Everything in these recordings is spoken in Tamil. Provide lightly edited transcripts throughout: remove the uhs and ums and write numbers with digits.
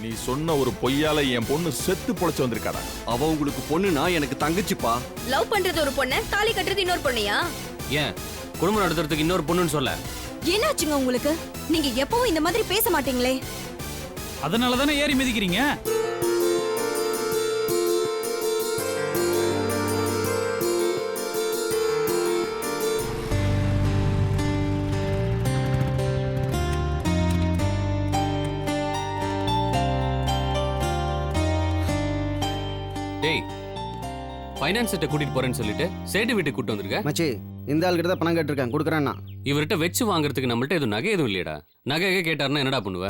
நீ சொன்ன ஒரு பொய்யால என் பொண்ணு செத்து பொழைச்சு வந்திருக்காடா. அவ உங்களுக்கு பொண்ணுனா எனக்கு தங்கச்சிப்பா. லவ் பண்றது ஒரு பொண்ணு, தாலி கட்டுறது இன்னொரு பொண்ணையா? ஏன் குடும்பம் நடத்துறதுக்கு இன்னொரு பொண்ணுன்னு சொல்ல? என்னாச்சுங்க உங்களுக்கு? நீங்க எப்பவும் இந்த மாதிரி பேச மாட்டீங்களே. அதனால தானே ஏறி மிதிக்கிறீங்க. டேய், ஃபைனான்ஸ் செட்டை கூட்டிட்டு போறேன்னு சொல்லிட்டு சேட்டு வீட்டுக்கு கூட்டு வந்திருக்க. மச்சி, இந்த ஆள் கிட்ட தான் பணம் கேட்டிருக்கேன், கொடுக்குறேன்னா. இவர்கிட்ட வச்சு வாங்குறதுக்கு நம்மள்ட்ட எதுவும் நகை எதுவும் இல்லையடா. நகை கேட்டாருன்னா என்னடா பண்ணுவ?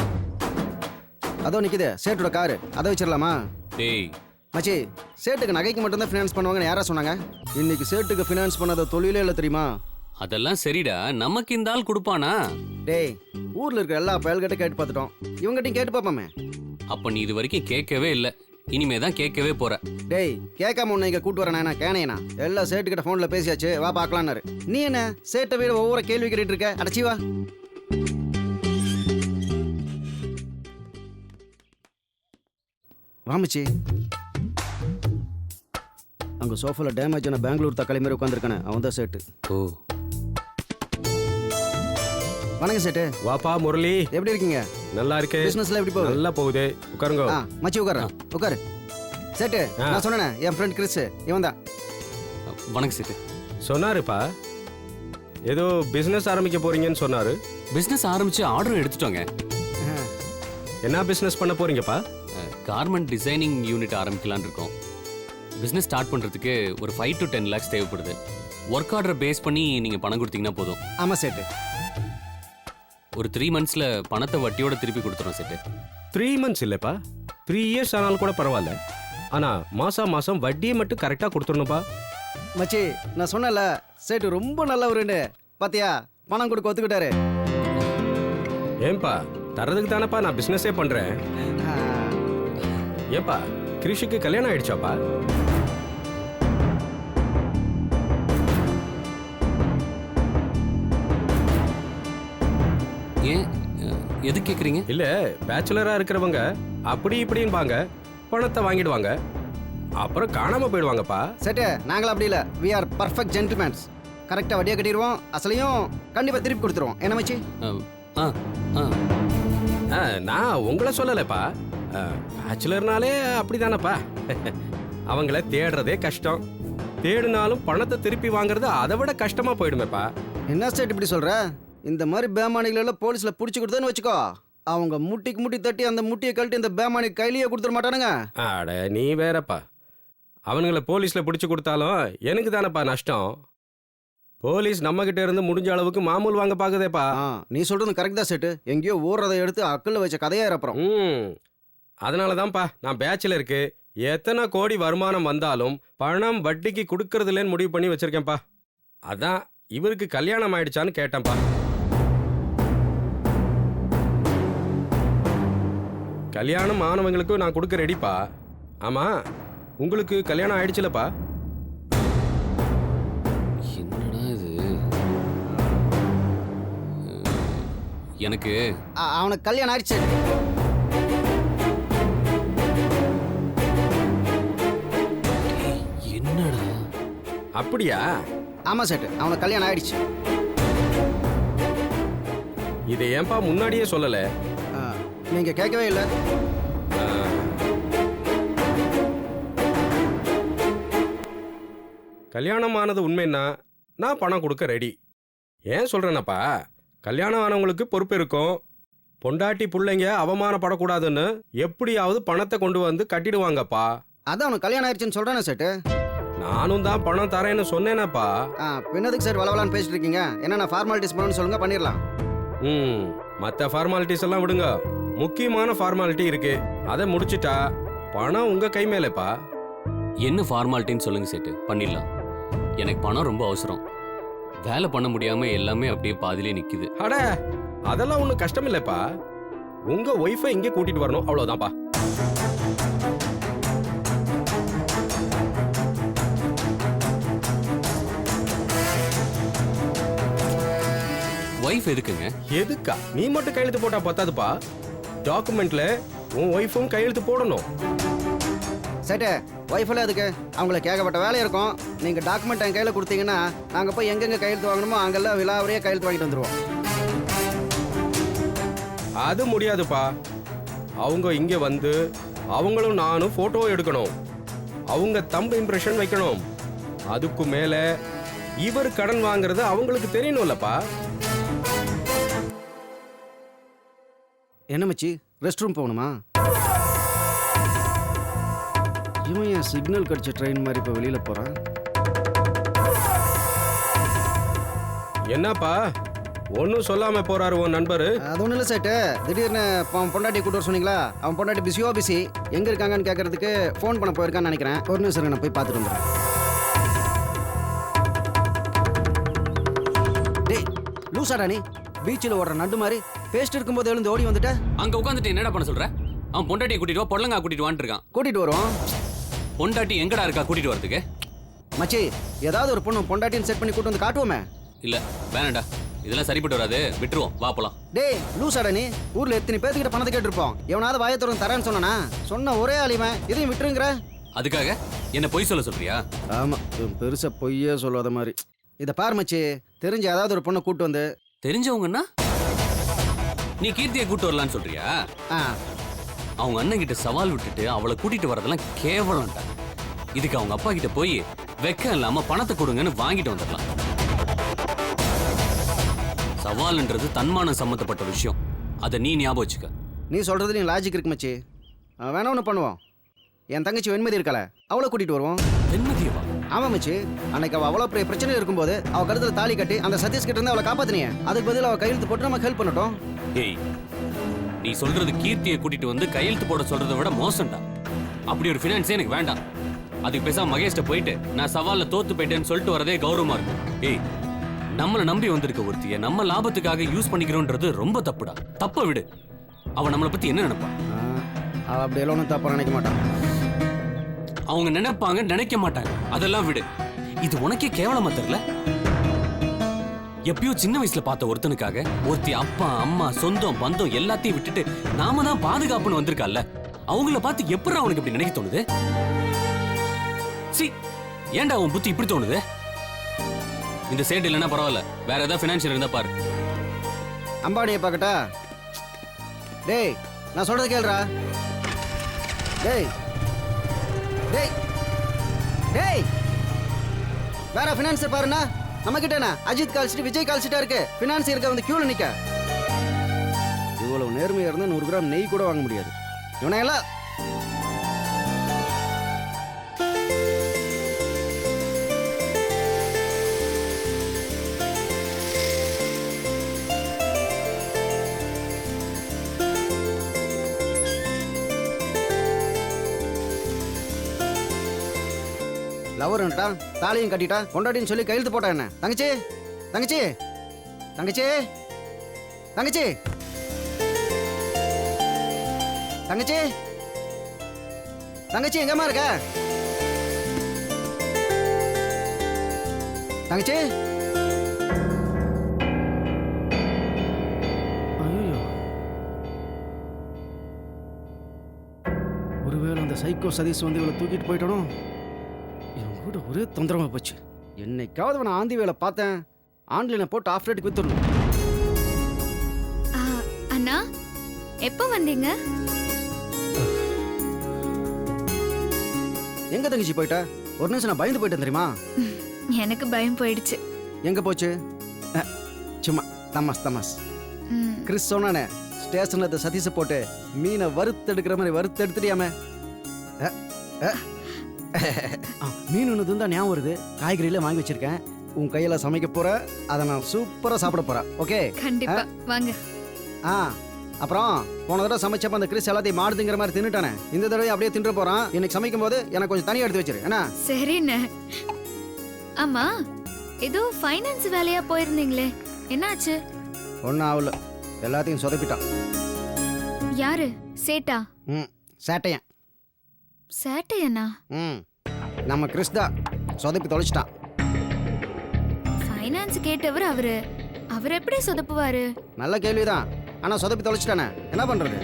அதோ நிக்குது சேட்டோட காரு, அதை வச்சிடலாமா? டேய் மச்சி, சேட்டுக்கு நகைக்கு மட்டும்தான் ஃபினான்ஸ் பண்ணுவாங்கன்னு யாரா சொன்னாங்க? இன்னைக்கு சேட்டுக்கு ஃபினான்ஸ் பண்ணாத தொழிலே இல்லை தெரியுமா? அதெல்லாம் சரிடா, நமக்கு இந்த ஆள் கொடுப்பானா? டேய், ஊர்ல இருக்கிற எல்லா பயல்கிட்ட கேட்டு பார்த்துட்டோம், இவங்ககிட்டயும் கேட்டு பார்ப்போமே. அப்ப நீ இது வரைக்கும் கேட்கவே இல்லை, இனிமே தான் கேட்கவே போற. டேய், கேட்காம உன்னை இங்க கூட்டு வரேனா கேனையனா? எல்லாம் சேட்டு கிட்ட போன்ல பேசியாச்சு, வா பார்க்கலான்னாரு. நீ என்ன சேட்டை வீடு ஒவ்வொரு கேள்வி கேட்டுட்டு இருக்க? அடச்சி வா. வாமிச்சி, அங்க சோஃபால டேமேஜ் ஆன பெங்களூர் தக்காளி மாதிரி உட்காந்துருக்கானே, அவன் தான் சேட்டு. ஓ, வணக்கம் சேட்டு. வாப்பா முரளி, எப்படி இருக்கீங்க? நல்லா இருக்கே. பிசினஸ்ல எப்படி போகுது? நல்லா போகுது. உட்காருங்க. மச்சி உட்காரு, உட்காரு. சேட்டு, நான் சொன்னேனே, என் ஃப்ரெண்ட் கிறிஸ், இவன் தான். வணக்கம் சேட்டு. சொன்னாருப்பா, ஏதோ பிசினஸ் ஆரம்பிக்க போறீங்கன்னு சொன்னாரு. பிசினஸ் ஆரம்பிச்சு ஆர்டர் எடுத்துட்டோங்க. என்ன பிசினஸ் பண்ண போறீங்கப்பா? கார்மெண்ட் டிசைனிங் யூனிட் ஆரம்பிக்கலான்னு இருக்கோம். பிசினஸ் ஸ்டார்ட் பண்றதுக்கு ஒரு 5 to 10 lakhs தேவைப்படுது. ஒர்க் ஆர்டர் பேஸ் பண்ணி நீங்க பணம் கொடுத்தீங்கன்னா போதும். ஆமா சேட்டு. ஒரு 3 monthsல பணத்தை வட்டியோட திருப்பி கொடுத்துறோம் சேட்டு. 3 months இல்லப்பா, 3 years ஆனாலும் கூட பரவாயில்ல. ஆனா மாசம் மாசம் வட்டியை மட்டும் கரெக்டா கொடுத்துடணும்ப்பா. மச்சி, நான் சொன்னல சேட்டு ரொம்ப நல்லவருன்னு. பாத்தியா, பணம் கொடுக்க ஒத்துக்கிட்டாரு. ஏன்பா, தரதுக்கு தானப்பா நான் பிசினஸே பண்றேன். ஏப்பா, கிருஷிக்கு கல்யாணம் ஆயிடுச்சாப்பா? ஏன் எது கேக்குறீங்க? இல்ல, பேச்சுலரா இருக்கிறவங்க அப்படி இப்படின்பாங்க, பணத்தை வாங்கிடுவாங்க, அப்புறம் காணாம போயிடுவாங்கப்பா. சேட்டு, நாங்களும் அப்படி இல்ல. we are perfect gentlemen. கரெக்டா வட்டியை கட்டிடுவோம், அசலையும் கண்டிப்பா திருப்பி கொடுத்துருவோம். என்ன மச்சி? நான் உங்களை சொல்லலப்பா, பேச்சுலர்னாலே அப்படிதானப்பா. அவங்கள தேடுறதே கஷ்டம், தேடினாலும் பணத்தை திருப்பி வாங்குறது அதை விட கஷ்டமா போயிடுமேப்பா. என்ன சேட்டு இப்படி சொல்ற? இந்த மாதிரி பேமானிகள் எல்லாம் போலீஸ்ல புடிச்சு கொடுத்தேன்னு வச்சுக்கோ, அவங்க முட்டிக்கு முட்டி தட்டி அந்த முட்டியை கழட்டி இந்த பேமானி கையிலேயே கொடுத்துட மாட்டானுங்க. அட நீ வேறப்பா, அவனுங்களை போலீஸ்ல பிடிச்சு கொடுத்தாலும் எனக்கு தானப்பா நஷ்டம். போலீஸ் நம்ம கிட்ட இருந்து முடிஞ்ச அளவுக்கு மாமூல் வாங்க பாக்குதேப்பா. நீ சொல்றது கரெக்ட் தான் சேட்டு. எங்கேயோ ஓடுறதை எடுத்து அக்கல்ல வச்ச கதையா அப்புறம். அதனாலதான்ப்பா நான் பேச்சுலருக்கு எத்தனை கோடி வருமானம் வந்தாலும் பணம் வட்டிக்கு கொடுக்கறது இல்லைன்னு முடிவு பண்ணி வச்சிருக்கேன்ப்பா. அதான் இவருக்கு கல்யாணம் ஆயிடுச்சான்னு கேட்டேன்ப்பா. கல்யாணம் ஆனவங்களுக்கு நான் கொடுக்க ரெடிப்பா. ஆமா, உங்களுக்கு கல்யாணம் ஆயிடுச்சுலப்பா? என்னடா இது? எனக்கு அவனுக்கு கல்யாணம் ஆயிடுச்சு. என்னடா? அப்படியா? ஆமா சேட்டு, அவனுக்கு கல்யாணம் ஆயிடுச்சு. இதை ஏன்பா முன்னாடியே சொல்லல? நீங்க கேட்கவே இல்லை. கல்யாணம் ஆனது உண்மைன்னா நான் பணம் கொடுக்க ரெடி. ஏன் சொல்றேனப்பா, கல்யாணம் ஆனவங்களுக்கு பொறுப்பு இருக்கும். பொண்டாட்டி பிள்ளைங்க அவமானப்படக்கூடாதுன்னு எப்படியாவது பணத்தை கொண்டு வந்து கட்டிடுவாங்கப்பா. அதான் அவனுக்கு கல்யாணம் ஆயிடுச்சுன்னு சொல்றானே சேட்டு. நானும் தான் பணம் தரேன்னு சொன்னேனப்பா. பின்னதுக்கு சார் வளவலான்னு பேசிட்டு இருக்கீங்க. என்னென்ன ஃபார்மாலிட்டிஸ் பண்ணணும்னு சொல்லுங்க, பண்ணிடலாம். மற்ற ஃபார்மாலிட்டிஸ் எல்லாம் விடுங்க, முக்கியமான ஃபார்மாலிட்டி இருக்கு, அதை முடிச்சிட்டா பணம் உங்க கை மேலேப்பா. என்ன ஃபார்மாலிட்டின்னு சொல்லுங்க சேட்டு, பண்ணிடலாம். எனக்கு பணம் ரொம்ப அவசரம், வேலை பண்ண முடியாம எல்லாமே அப்படியே பாதிலே நிக்குது. அட அதெல்லாம் ஒன்றும் கஷ்டம் இல்லைப்பா. உங்க ஒய்ஃபை இங்கே கூட்டிட்டு வரணும், அவ்வளவுதான்ப்பா. வைஃப் எதுக்குங்க? எதுக்கா? நீ மட்டும் கையெழுத்து போட்டா பத்தாதுப்பா. டாக்குமெண்ட்ல உன் ஒய்ஃபும் கையெழுத்து போடணும். சேட்டு ஒய்ஃபெல்லாம் அதுக்கு அவங்கள கேட்கப்பட்ட வேலை இருக்கும். நீங்கள் டாக்குமெண்ட் என் கையில் கொடுத்தீங்கன்னா நாங்கள் போய் எங்கெங்கே கையெழுத்து வாங்கணுமோ அங்கெல்லாம் விலாவரியாக கையெழுத்து வாங்கிட்டு வந்துடுவோம். அது முடியாதுப்பா. அவங்க இங்க வந்து அவங்களும் நானும் போட்டோ எடுக்கணும். அவங்க தம்பு இம்ப்ரெஷன் வைக்கணும். அதுக்கு மேல இவர் கடன் வாங்குறது அவங்களுக்கு தெரியணும்லப்பா. என்ன மச்சி, ரெஸ்ட் ரூம் போகணுமா? இவன் ஏன் சிக்னல் கடிச்ச ட்ரெயின் மாதிரி இப்போ வெளியில் போகிறான்? என்னப்பா ஒன்றும் சொல்லாம போறாரு உன் நண்பர்? அது ஒன்றும் இல்லை சேட்டு, திடீர்னு அவன் பொண்டாட்டி கூட்டு வர சொன்னீங்களா? அவன் பொண்டாட்டி பிஸி எங்கே இருக்காங்கன்னு கேட்கறதுக்கு ஃபோன் பண்ண போயிருக்கான்னு நினைக்கிறேன். ஒரு நிமிஷம் நான் போய் பார்த்துட்டு வந்துடுறேன். டேய் லூசாடா நீ, பீச்சில் ஓடுற நண்டு மாதிரி பேஸ்ட் இருக்கும்போது எழுந்து ஓடி வந்துட்ட. அங்க உட்காந்துட்டு என்னடா பண்ண சொல்ற? அவன் பொண்டாட்டியை கூட்டிட்டு வா, பொடலங்கா கூட்டிட்டு வான்னு இருக்கான். கூட்டிகிட்டு வருவோம். பொண்டாட்டி எங்கடா இருக்கா கூட்டிட்டு வரதுக்கு? மச்சி, ஏதாவது ஒரு பொண்ணு பொண்டாட்டின்னு செட் பண்ணி கூட்டு வந்து காட்டுவோமே. இல்ல வேணாண்டா, இதெல்லாம் சரிப்பட்டு வராது, விட்டுருவோம், வா போலாம். டேய் லூசாடா நீ, ஊர்ல எத்தனை பேர்த்துக்கிட்ட பணத்தை கேட்டிருப்போம். எவனாவது வாயை திறந்து தரேன்னு சொன்னானா? சொன்ன ஒரே ஆளிவன், இதையும் விட்டுருங்கிற. அதுக்காக என்ன பொய் சொல்ல சொல்றியா? ஆமா, பெருசா பொய்யே சொல்லாத மாதிரி. இதை பாரு மச்சி, தெரிஞ்ச ஏதாவது ஒரு பொண்ணை கூட்டு வந்து. தெரிஞ்சவங்கன்னா நீ கீர்த்தியை கூட்டு வரலான்னு சொல்றியா? ஆ, அவங்க அண்ணன் கிட்ட சவால் விட்டுட்டு அவளை கூட்டிட்டு வரதெல்லாம் கேவலம்டா. இதுக்கு அவங்க அப்பா கிட்ட போய் வெக்கம் இல்லாம பணத்தை கொடுங்கன்னு வாங்கிட்டு வந்துடலாம். சவால்ன்றது தன்மானம் சம்பந்தப்பட்ட விஷயம், அதை நீ ஞாபகம் வச்சுக்க. நீ சொல்றது நீ லாஜிக் இருக்கு மச்சி. வேணா ஒன்று பண்ணுவோம். என் தங்கச்சி வெண்மதி இருக்கல, அவளை கூட்டிட்டு வருவோம். வெண்மதியவா? ஆமா மச்சி, அன்னைக்கு அவள் அவ்வளோ பெரிய பிரச்சனை இருக்கும்போது அவ கருத்துல தாலி கட்டி அந்த சதீஷ் கிட்ட இருந்து அவளை காப்பாத்தினியே, அதுக்கு பதில் அவள் கையெழுத்து போட்டு நமக்கு ஹெல்ப் பண்ணட்டும். ஏய், நீ சொல்றது கீர்த்தியை கூட்டிட்டு வந்து கையெழுத்து போட சொல்றதை விட மோசம்டா. அப்படி ஒரு ஃபினான்ஸே எனக்கு வேண்டாம். அதுக்கு பேசாம மகேஷ்ட போயிட்டு நான் சவால்ல தோத்து போயிட்டேன்னு சொல்லிட்டு வரதே கௌரவமா இருக்கும். ஏய், நம்மளை நம்பி வந்திருக்க ஒருத்திய நம்ம லாபத்துக்காக யூஸ் பண்ணிக்கிறோன்றது ரொம்ப தப்புடா. தப்ப விடு. அவன் நம்மளை பத்தி என்ன நினைப்பான்? அவள் அப்படியெல்லாம் ஒன்றும் தப்பா நினைக்க மாட்டான். அவங்க நினைப்பாங்க, நினைக்க மாட்டாங்க, அதெல்லாம் விடு. இது உனக்கே கேவலமா தெரியல? எப்பயோ சின்ன வயசுல பார்த்த ஒருத்தனுக்காக ஒருத்தி அப்பா அம்மா சொந்தம் பந்தம் எல்லாத்தையும் விட்டுட்டு நாம தான் பாதுகாப்புன்னு வந்திருக்கால, அவங்கள பார்த்து எப்படி அவனுக்கு இப்படி நினைக்க தோணுது? சி, ஏன்டா அவன் புத்தி இப்படி தோணுது? இந்த சைடு இல்லைன்னா பரவாயில்ல, வேற ஏதாவது பினான்சியல் இருந்தா பாரு. அம்பானியை பார்க்கட்டா? டேய் நான் சொல்றது கேளுடா. டேய் டேய் டேய், வேற ஃபினான்சர் பாருண்ணா. நம்ம கிட்டண்ணா அஜித் கால்சிட்டு விஜய் கால்சிட்டா இருக்கு. ஃபினான்ஸ் இருக்க வந்து கியூல நிக்க. இவ்வளவு நேர்மையா இருந்தா 100 கிராம் நெய் கூட வாங்க முடியாது. இவனையெல்லாம் லவர்ன்ட்டா, தாலியும் கட்டிட்டா, கொண்டாட்டின்னு சொல்லி கையெழுத்து போட்டா என்ன? தங்கச்சி தங்கச்சி தங்கச்சி தங்கச்சி தங்கச்சி தங்கச்சி எங்கம்மா இருக்க? தங்கச்சி. ஐயோ, ஒருவேளை அந்த சைக்கோ சதீஷ் வந்து இவளை தூக்கிட்டு போயிட்டோம். இவன் கூட ஒரே தொந்தரமா போச்சு. என்னைக்காவது அவனை ஆந்தி வேலை பார்த்தேன், ஆன்லைனை போட்டு ஆஃப் ரேட்டுக்கு வித்துடணும். அண்ணா எப்போ வந்தீங்க? எங்க தங்கச்சி போயிட்ட? ஒரு நிமிஷம் நான் பயந்து போயிட்டேன் தெரியுமா? எனக்கு பயம் போயிடுச்சு. எங்க போச்சு? சும்மா தமாஸ் தமாஸ். கிறிஸ் சொன்னானே ஸ்டேஷன்ல இந்த சதீஷை போட்டு மீனை வறுத்தெடுக்கிற மாதிரி வறுத்தெடுத்துட்டியாமே. மீன் ஒன்று தான் ஞாபகம் வருது. காய்கறியில வாங்கி வச்சிருக்கேன். உன் கையில சமைக்க போற, அதை நான் சூப்பரா சாப்பிட போறேன். ஓகே? கண்டிப்பா வாங்க. அப்புறம் போன தடவை சமைச்சப்ப அந்த கிறிஸ் எல்லாத்தையும் மாடுதுங்கிற மாதிரி தின்னுட்டானே, இந்த தடவை அப்படியே தின்று போறான். இன்னைக்கு சமைக்கும் போது எனக்கு கொஞ்சம் தனியா எடுத்து வச்சிரு. என்ன? சரிண்ணே. ஆமா, ஏதோ ஃபைனான்ஸ் வேலையா போயிருந்தீங்களே, என்னாச்சு? ஒன்னும் ஆகல, எல்லாத்தையும் சொதப்பிட்டான். யாரு? சேட்டா? சேட்டையன். சேட்டையனா? நம்ம கிறிஸ் தான் சொதப்பி தொலைச்சிட்டான். ஃபைனான்ஸ் கேட்டவர் அவரு. அவர் எப்படி சொதப்புவாரு? நல்ல கேள்விதான், ஆனா சொதப்பி தொலைச்சிட்டானே, என்ன பண்றது?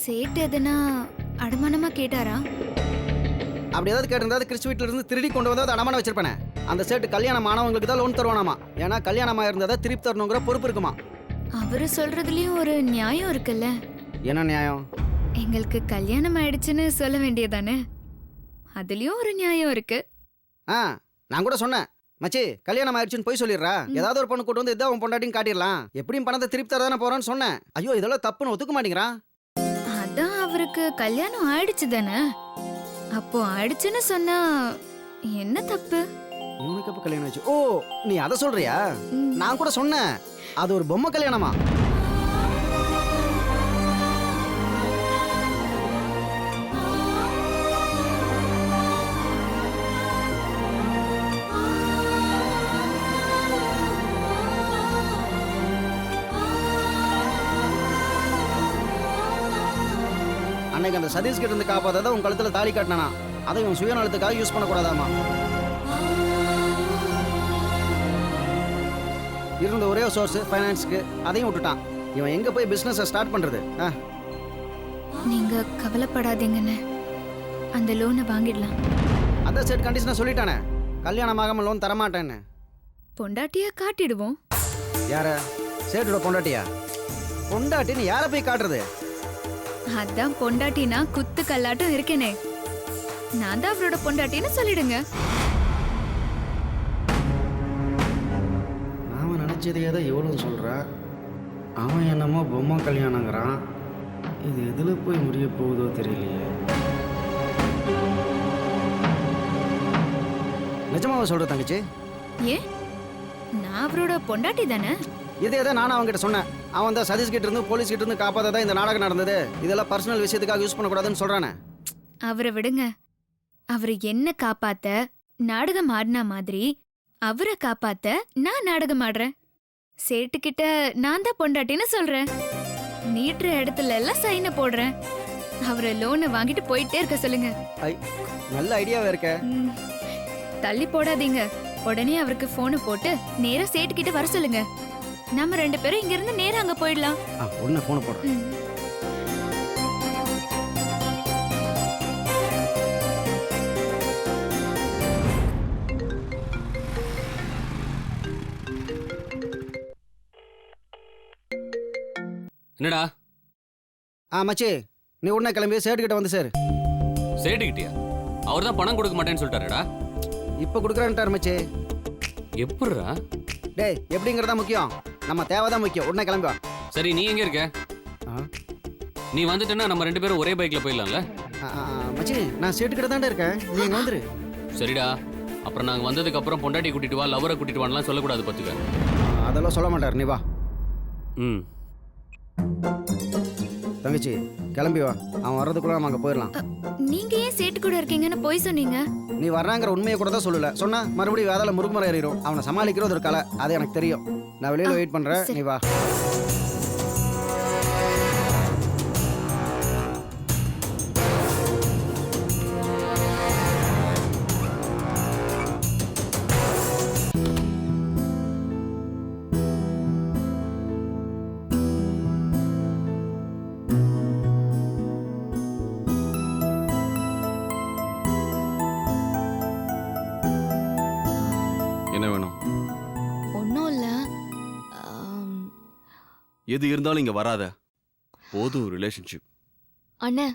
சேட்டு எதுனா அடமானமா கேட்டாரா? அப்படி ஏதாவது கேட்டிருந்தா கிறிஸ்து வீட்டுல இருந்து திருடி கொண்டு வந்து அதை அடமான வச்சிருப்பேனே. அந்த சேட்டு கல்யாணம் ஆனவங்களுக்கு தான் லோன் தருவானாமா. ஏன்னா கல்யாணமா இருந்ததை திருப்பி தரணுங்கிற பொறுப்பு இருக்குமா. அவரு சொல்றதுலயும் ஒரு நியாயம் இருக்குல்ல. என்ன நியாயம்? எங்களுக்கு கல்யாணம் ஆயிடுச்சுன்னு சொல்ல வேண்டியதானே? அதுலயும் ஒரு நியாயம் இருக்கு. ஆ, நான் கூட சொன்னேன், மச்சி கல்யாணம் ஆயிடுச்சுன்னு போய் சொல்லிடுறா. ஏதாவது ஒரு பொண்ணு கூட்டு வந்து இதான் உன் பொண்டாட்டின்னு காட்டிடலாம். எப்படியும் பணத்தை திருப்பி தரதானே போறான்னு சொன்னேன். ஐயோ இதெல்லாம் தப்புன்னு ஒத்துக்க மாட்டேங்கிறான். அதான் அவருக்கு கல்யாணம் ஆயிடுச்சு தானே. அப்போ ஆயிடுச்சுன்னு சொன்னா என்ன தப்பு? இவனுக்கு எப்ப கல்யாணம் ஆச்சு? ஓ, நீ அதை சொல்றியா? ம். நான் கூட சொன்னேன், அது ஒரு பொம்மை கல்யாணமா. அன்னைக்கு அந்த சதீஷ் கிட்ட இருந்து காப்பாத்தாத உன் கழுத்துல தாலி கட்டினா அதை இவன் சுயநலத்துக்காக யூஸ் பண்ணக்கூடாதாமா. இருந்த ஒரே சோர்ஸ் ஃபைனான்ஸ்க்கு, அதையும் விட்டுட்டான். இவன் எங்க போய் பிசினஸ் ஸ்டார்ட் பண்றது? நீங்க கவலைப்படாதீங்கன்னு, அந்த லோனை வாங்கிடலாம். அதான் செட் கண்டிஷனா சொல்லிட்டானே, கல்யாணம் ஆகாம லோன் தரமாட்டேன்னு. பொண்டாட்டியா காட்டிடுவோம். யார? சேட்டோட பொண்டாட்டியா? பொண்டாட்டின்னு யாரை போய் காட்டுறது? அதான் பொண்டாட்டினா குத்து கல்லாட்டம் இருக்கேனே, நான் தான் அவரோட பொண்டாட்டின்னு சொல்லிடுங்க. அவன் நினைச்சதையே தான் எவ்வளவு சொல்றான். அவன் என்னமோ பொம்மை கல்யாணங்கிறான். இது எதுல போய் முடிய போகுதோ தெரியலையே. நிஜமாவா சொல்ற தங்கச்சி? ஏன், நான் அவரோட பொண்டாட்டி தானே. இதே தான் நானும் அவன்கிட்ட சொன்னேன். அவன் தான் சதீஷ் கிட்ட இருந்து போலீஸ் கிட்ட இருந்து காப்பாதான் இந்த நாடகம் நடந்தது. இதெல்லாம் பர்சனல் விஷயத்துக்காக யூஸ் பண்ணக்கூடாதுன்னு சொல்றானே. அவரை விடுங்க. அவரை என்ன காப்பாத்த நாடகம் ஆடினா மாதிரி அவரை காப்பாத்த நான் நாடகம் ஆடுறேன். சேட்டுக்கிட்ட நான் தான் பொண்டாட்டின்னு சொல்றேன். நீட்டுற இடத்துல எல்லாம் சைனை போடுறேன். அவரை லோனை வாங்கிட்டு போயிட்டே இருக்க சொல்லுங்க. நல்ல ஐடியாவே இருக்க. ம், தள்ளி போடாதீங்க. உடனே அவருக்கு போனை போட்டு நேரா சேட்டுக்கிட்ட வர சொல்லுங்க. நம்ம 2 பேரும் இங்க இருந்து நேரா அங்க போயிடலாம். உடனே போன போடுறேன். ம். என்னடா மச்சி நீ உடனே கிளம்பி சேட்டுக்கிட்ட வந்து சேரு. சேட்டுக்கிட்டியா? அவர் தான் பணம் கொடுக்க மாட்டேன்னு சொல்லிட்டாருடா. இப்ப கொடுக்குறேன்ட்டார் மச்சி. எப்படிடா? டேய், எப்படிங்கிறதா முக்கியம், நம்ம தேவைதான் முக்கியம். உடனே கிளம்பி வா. சரி, நீ எங்க இருக்க? நீ வந்துட்டேன்னா நம்ம 2 பேரும் ஒரே பைக்ல போயிடலாம்ல? மச்சி நான் சேட்டுக்கிட்ட தான்டா இருக்கேன், நீ இங்க வந்துரு. சரிடா. அப்புறம் நாங்க வந்ததுக்கு அப்புறம் பொண்டாட்டி கூட்டிட்டு வா, லவரை கூட்டிட்டு வான்லாம் சொல்லக்கூடாது பாத்துக்க. அதெல்லாம் சொல்ல மாட்டார், நீ வா. ம். தங்கச்சி கிளம்பி வா, அவன் வர்றதுக்குள்ள நம்ம அங்க போயிடலாம். நீங்க ஏன் சேட்டு கூட இருக்கீங்கன்னு போய் சொன்னீங்க? நீ வர்றாங்கிற உண்மையை கூட தான் சொல்லல. சொன்னா மறுபடியும் வேதால முருகுமரம் ஏறிடும். அவனை சமாளிக்கிறது ஒரு கலை, அது எனக்கு தெரியும். நான் வெளியில வெயிட் பண்றேன், சரி. நீ வா. என்ன வேணும்? ஒன்றும் இல்லை. எது இருந்தாலும் இங்க வராத. போதும் ரிலேஷன்ஷிப். அண்ணா,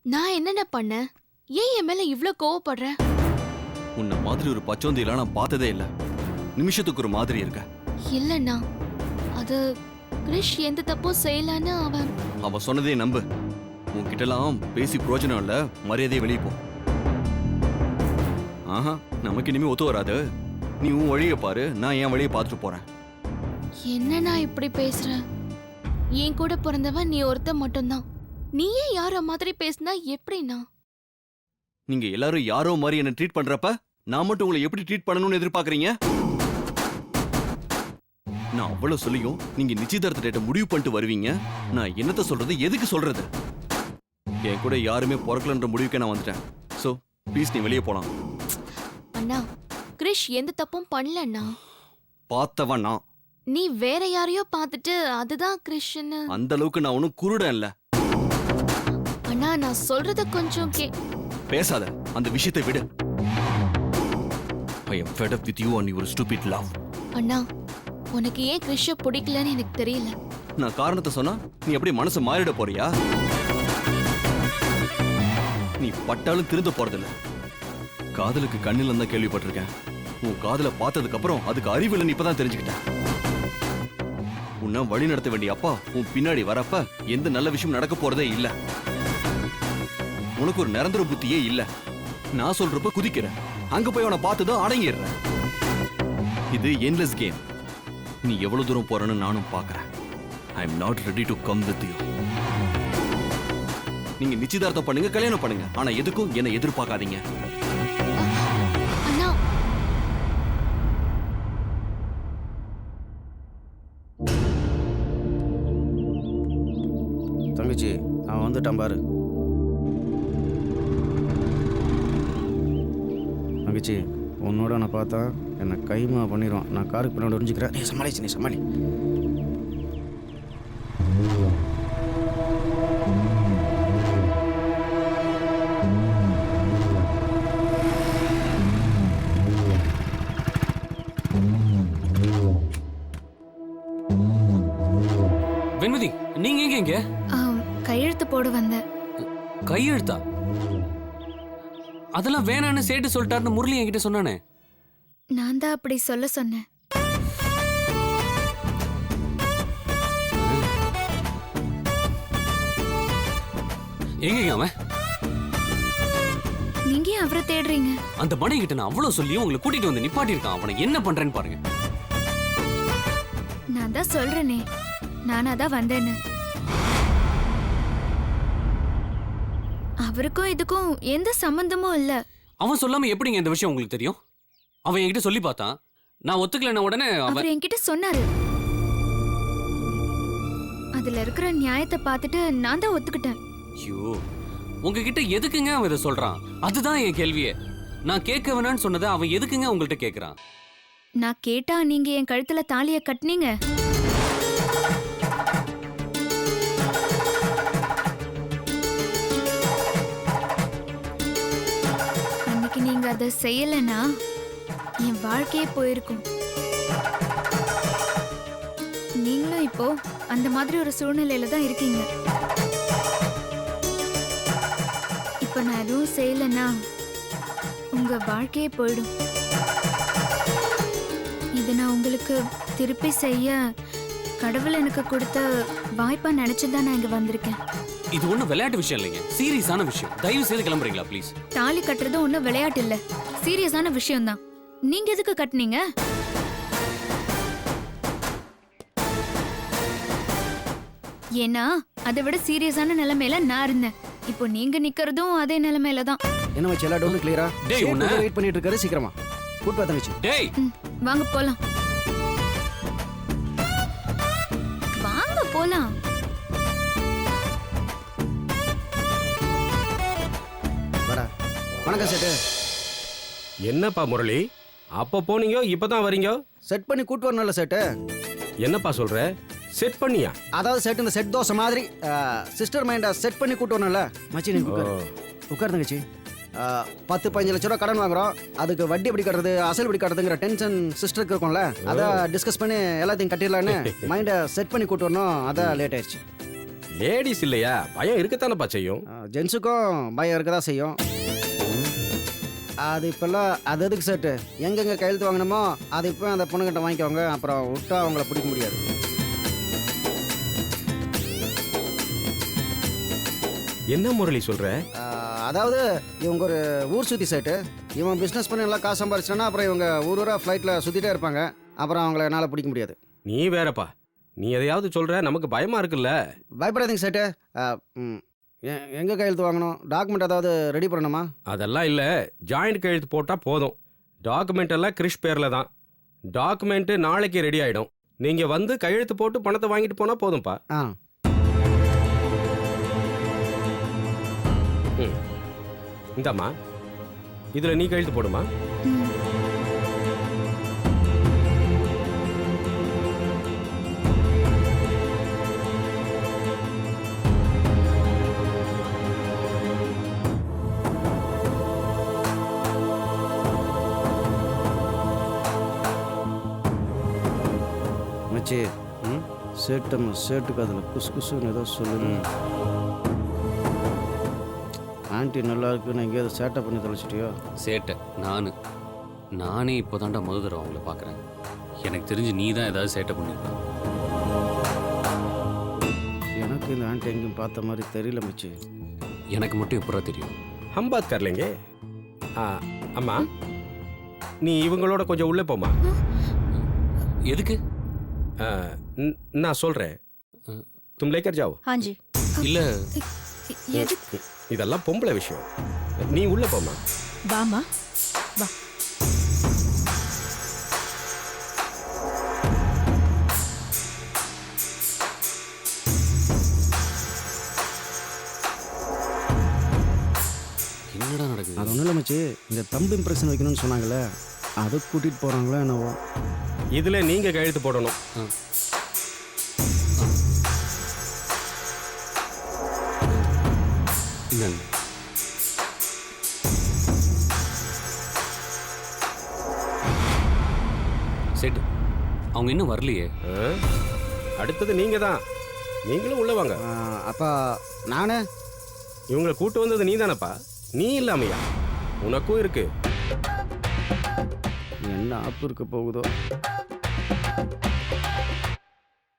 நான் என்னென்ன பண்ணேன்? ஏன் என் மேல இவ்ளோ கோவப்படுற? உன்னை மாதிரி ஒரு பச்சோந்தியெல்லாம் நான் பார்த்ததே இல்ல. நிமிஷத்துக்கு ஒரு மாதிரி இருக்க. இல்லைண்ணா, அது கிரிஷ் எந்த தப்பும் செய்யலன்னு அவ சொன்னதே நம்பு. உன்கிட்டலாம் பேசி பிரயோஜனம் இல்ல. மரியாதையை வெளியே போ. ஆஹா, நமக்கு இனிமே ஒத்து வராது. நீ உன் வழியை பாரு, நான் என் வழியை பார்த்துட்டு போறேன். என்னண்ணா இப்படி பேசுற? என் கூட பிறந்தவன் நீ ஒருத்த மட்டும்தான். நீயே யார மாதிரி பேசினா எப்படிண்ணா? நீங்க எல்லாரும் யாரோ மாதிரி என்ன ட்ரீட் பண்றப்ப நான் மட்டும் உங்களை எப்படி ட்ரீட் பண்ணணும்னு எதிர்பார்க்கறீங்க? நான் அவ்வளவு சொல்லியும் நீங்க நிச்சயதார்த்த டேட்டை முடிவு பண்ணிட்டு வருவீங்க. நான் என்னத்த சொல்றது, எதுக்கு சொல்றது? என் கூட யாருமே பிறக்கலன்ற முடிவுக்கு நான் வந்துட்டேன். சோ ப்ளீஸ் நீ வெளியே போலாம். அண்ணா, கிரிஷ் எந்த தப்பும் பண்ணலண்ணா. பார்த்தவன் நான். நீ வேற யாரையோ பார்த்துட்டு அதுதான் கிரிஷ்ன்னு. அந்த அளவுக்கு நான் ஒன்னும் குருடன் இல்ல. நான் சொல்றத கொஞ்சம் பேசாத, அந்த விஷயத்தை விடு. I am fed up with you and your stupid love. அண்ணா உனக்கு ஏன் கிறிஷ பிடிக்கலன்னு எனக்கு தெரியல. நான் காரணத்தை சொன்னா நீ அப்படியே மனசு மாறிட போறியா? நீ பட்டாலும் திருந்த போறதில்ல. காதலுக்கு கண்ணில் தான் கேள்விப்பட்டிருக்கேன். உன் காதலை பார்த்ததுக்கு அப்புறம் அதுக்கு அறிவில்லைன்னு இப்பதான் தெரிஞ்சுக்கிட்டேன். உன்னை வழி நடத்த வேண்டிய அப்பா உன் பின்னாடி வரப்ப எந்த நல்ல விஷயம் நடக்க போறதே இல்ல. உனக்கு ஒரு நிரந்தர புத்தியே இல்ல. நான் சொல்றப்ப குதிக்கிறேன், அங்க போய் அவனை பார்த்ததும் அடங்கிடுறேன். இது என்லெஸ் கேம். நீ எவ்வளவு தூரம் போறன்னு நானும் பார்க்கறேன். I am not ready to come with you. நீங்க நிச்சயதார்த்தம் பண்ணுங்க, கல்யாணம் பண்ணுங்க, ஆனா எதுக்கும் என்னை எதிர்பார்க்காதீங்க. அண்ணா தங்கச்சி அவன் வந்துட்டான் பாரு. தங்கச்சி உன்னோட நான் பார்த்தா என்னை கைமா பண்ணிடுவான். நான் காருக்கு பின்னாடி உறிஞ்சிக்கிறேன். நீ சமாளிச்சு, நீ சமாளி. வெண்மதி, நீங்க எங்க இங்க? கையெழுத்து போட வந்தேன். கையெழுத்தா? அதெல்லாம் வேணான்னு சேட்டு சொல்லிட்டாருன்னு முரளி என்கிட்ட சொன்னானே. நான் தான் அப்படி சொல்ல சொன்னேன். எங்க அவன்? நீங்க ஏன் அவரை தேடுறீங்க? அந்த மனை கிட்ட நான் அவ்வளவு சொல்லியும் உங்களை கூட்டிட்டு வந்து நிப்பாட்டி இருக்கான். அவனை என்ன பண்றேன்னு பாருங்க. நான் தான் சொல்றேனே, நானா தான் வந்தேன்னு. அவருக்கும் இதுக்கும் எந்த சம்பந்தமும் இல்ல. அவன் சொல்லாம எப்படிங்க இந்த விஷயம் உங்களுக்கு தெரியும்? அவன் என்கிட்ட சொல்லி பார்த்தான். நான் ஒத்துக்கலன உடனே அவர் என்கிட்ட சொன்னாரு. அதுல இருக்கிற நியாயத்தை பார்த்துட்டு நான் தான் ஒத்துக்கிட்டேன். ஐயோ, உங்ககிட்ட எதுக்குங்க அவன் இதை சொல்றான்? அதுதான் என் கேள்வியே. நான் கேட்க வேணான்னு சொன்னதை அவன் எதுக்குங்க உங்கள்கிட்ட கேட்கறான்? நான் கேட்டா நீங்க என் கழுத்துல தாலிய கட்டினீங்க. அன்னைக்கு நீங்க அதை செய்யலனா என் வாழ்க்கையே போயிருக்கும். நீங்களும் இப்போ அந்த மாதிரி ஒரு சூழ்நிலையில தான் இருக்கீங்க. இப்ப நான் எதுவும் செய்யலனா உங்க வாழ்க்கையே போயிடும். இதை நான் உங்களுக்கு திருப்பி செய்ய கடவுள் எனக்கு கொடுத்த வாய்ப்பா நினைச்சுதான் நான் இங்க வந்திருக்கேன். இது ஒன்றும் விளையாட்டு விஷயம் இல்லைங்க, சீரியஸான விஷயம். தயவு செய்து கிளம்புறீங்களா ப்ளீஸ்? தாலி கட்டுறது ஒன்றும் விளையாட்டு இல்ல, சீரியஸான விஷயம் தான். நீங்க எதுக்கு கட்டுனீங்க? ஏன்னா அதை விட சீரியஸான நிலைமையில நான் இருந்தேன். இப்போ நீங்க நிக்கிறதும் அதே நிலைமையில தான். என்ன வச்சு எல்லா டவுனும் கிளியரா? டேய், உன்னை- வெயிட் பண்ணிட்டு இருக்காரு, சீக்கிரமா கூட்டு வா தங்கச்சி. டேய், வாங்க போலாம். வாங்க போலாம். வாடா. வணக்கம் சேட்டு. என்னப்பா முரளி, அப்ப போனீங்க இப்பதான் வரீங்க? செட் பண்ணி கூட்டு வரணும்ல சேட்டு. என்னப்பா சொல்ற? செட் பண்ணியா? அதாவது செட் இந்த செட் தோசை மாதிரி சிஸ்டர் மைண்டை செட் பண்ணி கூட்டு வரணும்ல. மச்சி நீ உட்கார். உட்கார் தங்கச்சி. 10-15 லட்ச ரூபா கடன் வாங்குறோம், அதுக்கு வட்டி எப்படி கட்டுறது, அசல் எப்படி கட்டுறதுங்கிற டென்ஷன் சிஸ்டருக்கு இருக்கும்ல. அதை டிஸ்கஸ் பண்ணி எல்லாத்தையும் கட்டிடலான்னு மைண்டை செட் பண்ணி கூட்டு வரணும். அதான் லேட் ஆயிடுச்சு. லேடிஸ் இல்லையா, பயம் இருக்கத்தானப்பா செய்யும். ஜென்ஸுக்கும் பயம் இருக்க தான் செய்யும். அது இப்போல்லாம் அது எதுக்கு செட்டு, எங்கெங்கே கையெழுத்து வாங்கினோமோ அது இப்போ அந்த பொண்ணுகிட்ட வாங்கிக்கோங்க. அப்புறம் விட்டா அவங்கள பிடிக்க முடியாது. என்ன முரளி சொல்ற? அதாவது இவங்க ஒரு ஊர் சுற்றி செட்டு. இவன் பிஸ்னஸ் பண்ணி நல்லா காசு சம்பாரிச்சிட்டானா அப்புறம் இவங்க ஊராக ஃப்ளைட்டில் சுற்றிட்டே இருப்பாங்க. அப்புறம் அவங்கள என்னால் பிடிக்க முடியாது. நீ வேறப்பா, நீ எதையாவது சொல்ற, நமக்கு பயமா இருக்குல்ல. பயப்படாதீங்க செட்டு. எங்கே கையெழுத்து வாங்கணும், டாக்குமெண்ட் ஏதாவது ரெடி பண்ணணுமா? அதெல்லாம் இல்ல, ஜாயிண்ட் கையெழுத்து போட்டா போதும். டாக்குமெண்ட் எல்லாம் கிறிஷ் பேர்ல தான். டாக்குமெண்ட் நாளைக்கு ரெடி ஆயிடும். நீங்க வந்து கையெழுத்து போட்டு பணத்தை வாங்கிட்டு போனா போதும்ப்பா. ஆ இந்தாம்மா, இதுல நீ கையெழுத்து போடுமா. ம். மச்சி ம்? சேட்டுக்கு அதில் குசு குசுன்னு ஏதோ சொல்லுங்க. ஆண்டி நல்லா இருக்குன்னு எங்கேயாவது சேட்டை பண்ணி தொலைச்சிட்டியோ? சேட்டை நானே இப்போதான்டா முத தடவை அவங்கள பார்க்குறேன். எனக்கு தெரிஞ்சு நீ தான் ஏதாவது சேட்டை பண்ணிருப்ப. எனக்கு இந்த ஆண்டி எங்கேயும் பார்த்த மாதிரி தெரியல மச்சி. எனக்கு மட்டும் எப்படா தெரியும்? हम बात कर लेंगे அம்மா நீ இவங்களோட கொஞ்சம் உள்ளே போமா. எதுக்கு? நான் சொல்றேன். तुम लेकर जाओ. ஹாஞ்சி இல்ல இதெல்லாம் பொம்பளை விஷயம். நீ உள்ள போமா. வாமா வா. என்னடா நடக்குது? அது ஒன்றும் இல்லை மச்சி, இந்த தம்பு இம்ப்ரெஷன் வைக்கணும்னு சொன்னாங்களே, அதை கூட்டிகிட்டு போகிறாங்களோ என்னவோ. இதுல நீங்க கையெழுத்து போடணும். இந்தாங்க. சேட்டு அவங்க இன்னும் வரலையே. அடுத்தது நீங்க தான். நீங்களும் உள்ள வாங்க. அப்பா நானே இவங்களை கூட்டு வந்தது நீ தானப்பா. நீ இல்லாமையா? உனக்கும் இருக்கு. என்ன ஆப்பு இருக்க போகுதோ.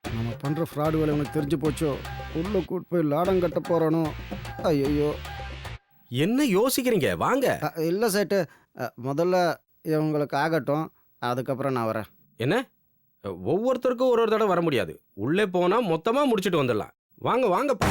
நம்ம பண்ணுற ஃப்ராடு வேலை உனக்கு தெரிஞ்சு போச்சோ. உள்ள கூட்டு போய் லாடம் கட்ட போகிறானோ. ஐயோ என்ன யோசிக்கிறீங்க? வாங்க. இல்லை சேட்டு, முதல்ல இவங்களுக்கு ஆகட்டும், அதுக்கப்புறம் நான் வரேன். என்ன ஒவ்வொருத்தருக்கும் ஒரு தடவை வர முடியாது. உள்ளே போனா மொத்தமா முடிச்சிட்டு வந்துடலாம். வாங்க வாங்கப்பா.